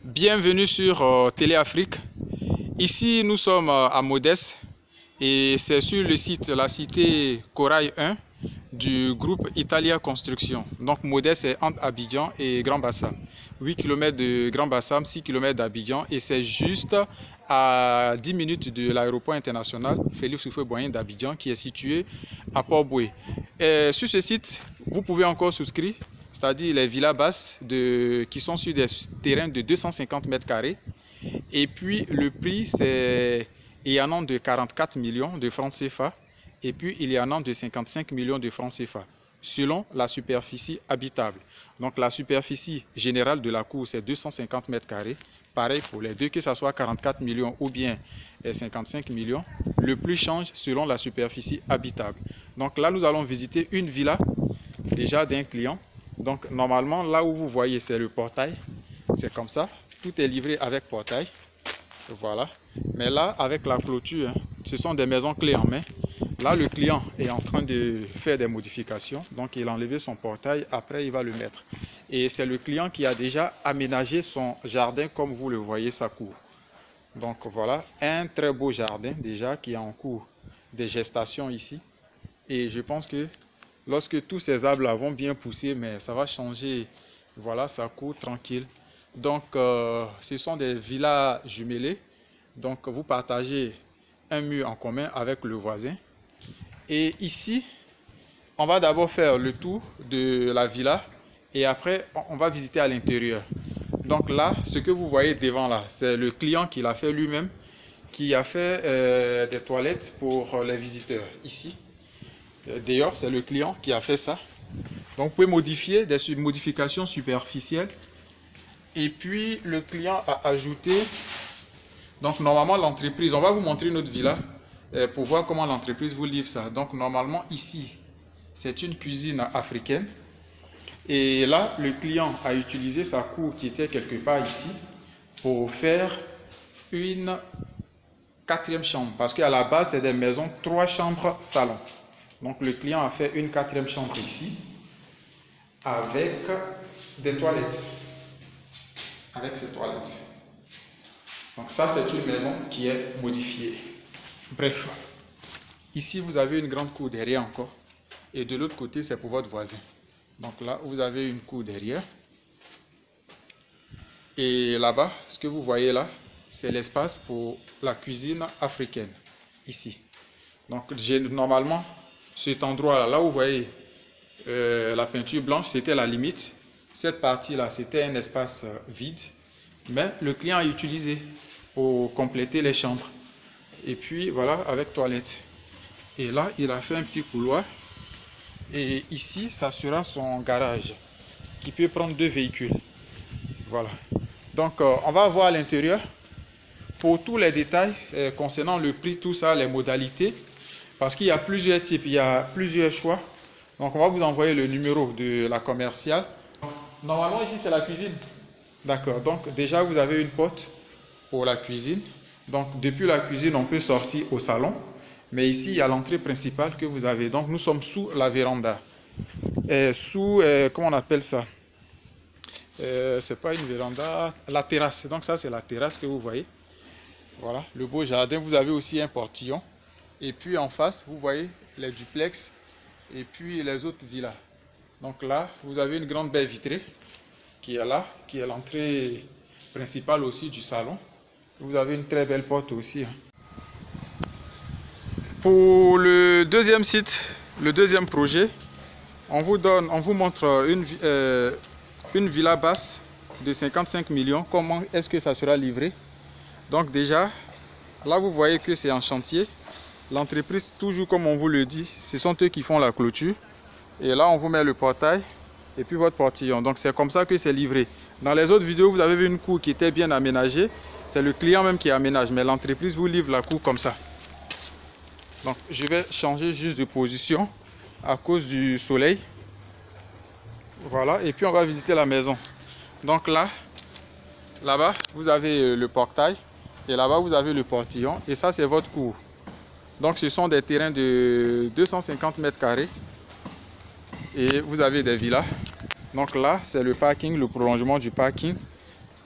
Bienvenue sur Téléafrique. Ici, nous sommes à Modès et c'est sur le site, la cité Corail 1 du groupe Italia Construction. Donc Modès est entre Abidjan et Grand Bassam. 8 km de Grand Bassam, 6 km d'Abidjan et c'est juste à 10 minutes de l'aéroport international Félix Houphouët-Boigny d'Abidjan qui est situé à Port-Bouët. Sur ce site, vous pouvez encore souscrire, c'est-à-dire les villas basses qui sont sur des terrains de 250 mètres carrés. Et puis le prix, il y en a de 44 millions de francs CFA et puis il y en a de 55 millions de francs CFA selon la superficie habitable. Donc la superficie générale de la cour, c'est 250 mètres carrés. Pareil pour les deux, que ce soit 44 millions ou bien 55 millions. Le prix change selon la superficie habitable. Donc là, nous allons visiter une villa déjà d'un client. Donc normalement, là où vous voyez, c'est le portail. C'est comme ça. Tout est livré avec portail. Voilà. Mais là, avec la clôture, ce sont des maisons clés en main. Là, le client est en train de faire des modifications. Donc, il a enlevé son portail. Après, il va le mettre. Et c'est le client qui a déjà aménagé son jardin, comme vous le voyez, sa cour. Donc, voilà. Un très beau jardin, déjà, qui est en cours de gestation ici. Et je pense que lorsque tous ces arbres-là vont bien pousser, mais ça va changer. Voilà, sa cour tranquille. Donc, ce sont des villas jumelées. Donc, vous partagez un mur en commun avec le voisin. Et ici, on va d'abord faire le tour de la villa et après, on va visiter à l'intérieur. Donc là, ce que vous voyez devant là, c'est le client qui l'a fait lui-même, qui a fait des toilettes pour les visiteurs ici. D'ailleurs, c'est le client qui a fait ça. Donc, vous pouvez modifier des modifications superficielles. Et puis, le client a ajouté... Donc, normalement, l'entreprise... On va vous montrer notre villa pour voir comment l'entreprise vous livre ça. Donc, normalement, ici, c'est une cuisine africaine. Et là, le client a utilisé sa cour qui était quelque part ici pour faire une 4e chambre. Parce qu'à la base, c'est des maisons 3 chambres salon. Donc, le client a fait une 4e chambre ici avec des toilettes. Avec ces toilettes. Donc ça, c'est une maison qui est modifiée. Bref, ici, vous avez une grande cour derrière encore. Et de l'autre côté, c'est pour votre voisin. Donc là, vous avez une cour derrière. Et là-bas, ce que vous voyez là, c'est l'espace pour la cuisine africaine. Ici. Donc, normalement, cet endroit-là, là où vous voyez la peinture blanche, c'était la limite. Cette partie-là, c'était un espace vide. Mais le client a utilisé pour compléter les chambres. Et puis, voilà, avec toilette. Et là, il a fait un petit couloir. Et ici, ça sera son garage qui peut prendre 2 véhicules. Voilà. Donc, on va voir à l'intérieur pour tous les détails concernant le prix, tout ça, les modalités. Parce qu'il y a plusieurs types, il y a plusieurs choix. Donc, on va vous envoyer le numéro de la commerciale. Normalement, ici, c'est la cuisine. D'accord. Donc, déjà, vous avez une porte pour la cuisine. Donc, depuis la cuisine, on peut sortir au salon. Mais ici, il y a l'entrée principale que vous avez. Donc, nous sommes sous la véranda. Sous, comment on appelle ça? C'est pas une véranda, la terrasse. Donc, ça, c'est la terrasse que vous voyez. Voilà, le beau jardin. Vous avez aussi un portillon. Et puis, en face, vous voyez les duplex. Et puis, les autres villas. Donc là, vous avez une grande baie vitrée qui est là, qui est l'entrée principale aussi du salon. Vous avez une très belle porte aussi. Pour le deuxième site, le deuxième projet, on vous montre une villa basse de 55 millions. Comment est-ce que ça sera livré? Donc déjà, là vous voyez que c'est en chantier. L'entreprise, toujours comme on vous le dit, ce sont eux qui font la clôture. Et là, on vous met le portail et puis votre portillon. Donc c'est comme ça que c'est livré. Dans les autres vidéos, vous avez vu une cour qui était bien aménagée. C'est le client même qui aménage, mais l'entreprise vous livre la cour comme ça. Donc je vais changer juste de position à cause du soleil. Voilà, et puis on va visiter la maison. Donc là-bas, vous avez le portail. Et là-bas, vous avez le portillon. Et ça, c'est votre cour. Donc ce sont des terrains de 250 mètres carrés. Et vous avez des villas. Donc là, c'est le parking, le prolongement du parking.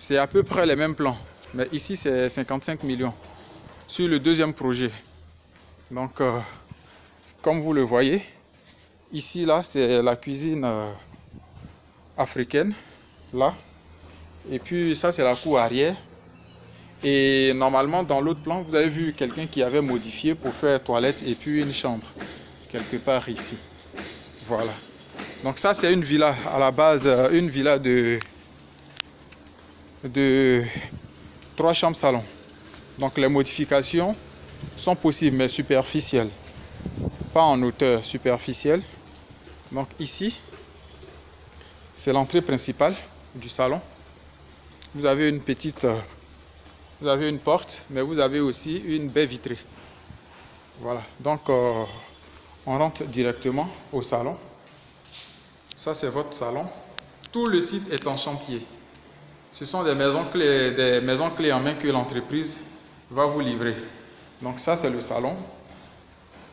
c'est à peu près les mêmes plans. Mais ici, c'est 55 millions sur le deuxième projet. Donc, comme vous le voyez, ici, là, c'est la cuisine africaine. Là. Et puis, ça, c'est la cour arrière. Et normalement, dans l'autre plan, vous avez vu quelqu'un qui avait modifié pour faire toilette et puis une chambre. Quelque part ici. Voilà. Donc ça, c'est une villa à la base, une villa de 3 chambres salon. Donc les modifications sont possibles, mais superficielles. Pas en hauteur, superficielle. Donc ici, c'est l'entrée principale du salon. Vous avez une petite... vous avez une porte, mais vous avez aussi une baie vitrée. Voilà. Donc, on rentre directement au salon. Ça, c'est votre salon. Tout le site est en chantier. Ce sont des maisons clés en main que l'entreprise va vous livrer. Donc ça, c'est le salon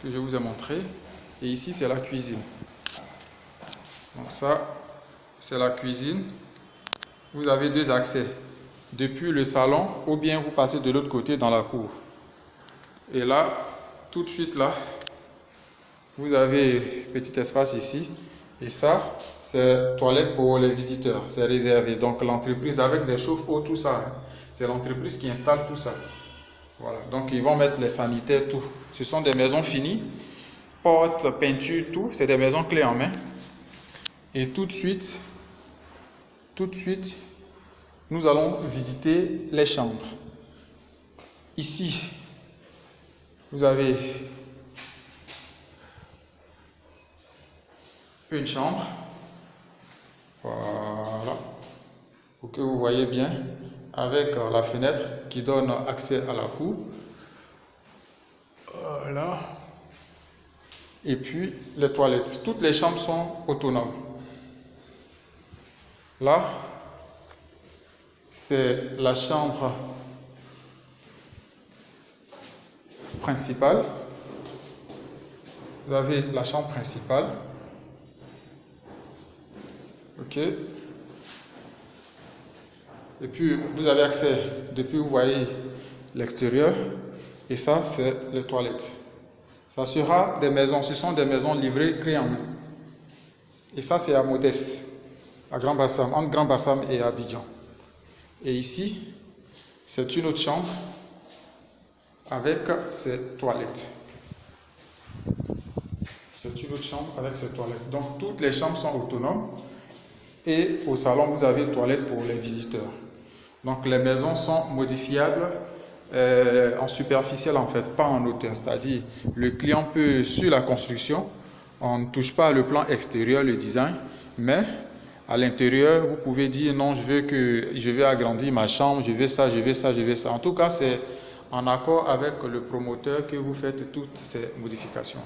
que je vous ai montré. Et ici, c'est la cuisine. Donc ça, c'est la cuisine. Vous avez 2 accès. Depuis le salon, ou bien vous passez de l'autre côté dans la cour. Et là, tout de suite là, vous avez petit espace ici. Et ça, c'est toilette pour les visiteurs. C'est réservé. Donc l'entreprise avec les chauffe-eau, tout ça. Hein, c'est l'entreprise qui installe tout ça. Voilà. Donc ils vont mettre les sanitaires, tout. Ce sont des maisons finies. Portes, peinture, tout. C'est des maisons clés en main. Et tout de suite, nous allons visiter les chambres. Ici, vous avez une chambre. Voilà. Pour que vous voyez bien, avec la fenêtre qui donne accès à la cour. Voilà. Et puis, les toilettes. Toutes les chambres sont autonomes. Là, c'est la chambre principale. Vous avez la chambre principale. Ok. Et puis, vous avez accès, depuis vous voyez l'extérieur. Et ça, c'est les toilettes. Ça sera des maisons, ce sont des maisons livrées, créées en main. Et ça, c'est à Modeste, à Grand Bassam, entre Grand Bassam et Abidjan. Et ici, c'est une autre chambre avec ses toilettes. C'est une autre chambre avec ses toilettes. Donc, toutes les chambres sont autonomes. Et au salon, vous avez toilettes pour les visiteurs. Donc, les maisons sont modifiables en superficielle, en fait, pas en hauteur. C'est-à-dire, le client peut, sur la construction, on ne touche pas le plan extérieur, le design, mais à l'intérieur, vous pouvez dire non, je veux agrandir ma chambre, je veux ça, je veux ça, je veux ça. En tout cas, c'est en accord avec le promoteur que vous faites toutes ces modifications.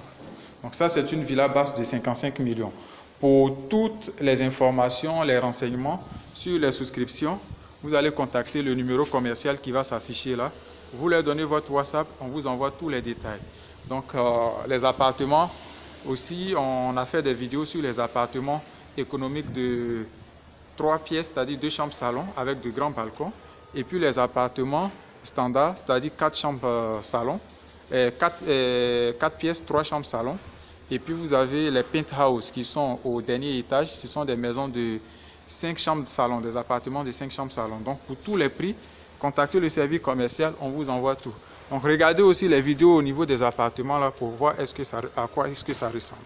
Donc ça, c'est une villa basse de 55 millions. Pour toutes les informations, les renseignements sur les souscriptions, vous allez contacter le numéro commercial qui va s'afficher là. Vous leur donnez votre WhatsApp, on vous envoie tous les détails. Donc les appartements aussi, on a fait des vidéos sur les appartements économiques de 3 pièces, c'est-à-dire 2 chambres salon avec de grands balcons. Et puis les appartements standards, c'est-à-dire 4 chambres salon, 4 pièces, 3 chambres salon. Et puis vous avez les penthouse qui sont au dernier étage. Ce sont des maisons de 5 chambres de salon, des appartements de 5 chambres salon. Donc pour tous les prix, contactez le service commercial, on vous envoie tout. Donc regardez aussi les vidéos au niveau des appartements là pour voir à quoi est-ce que ça ressemble.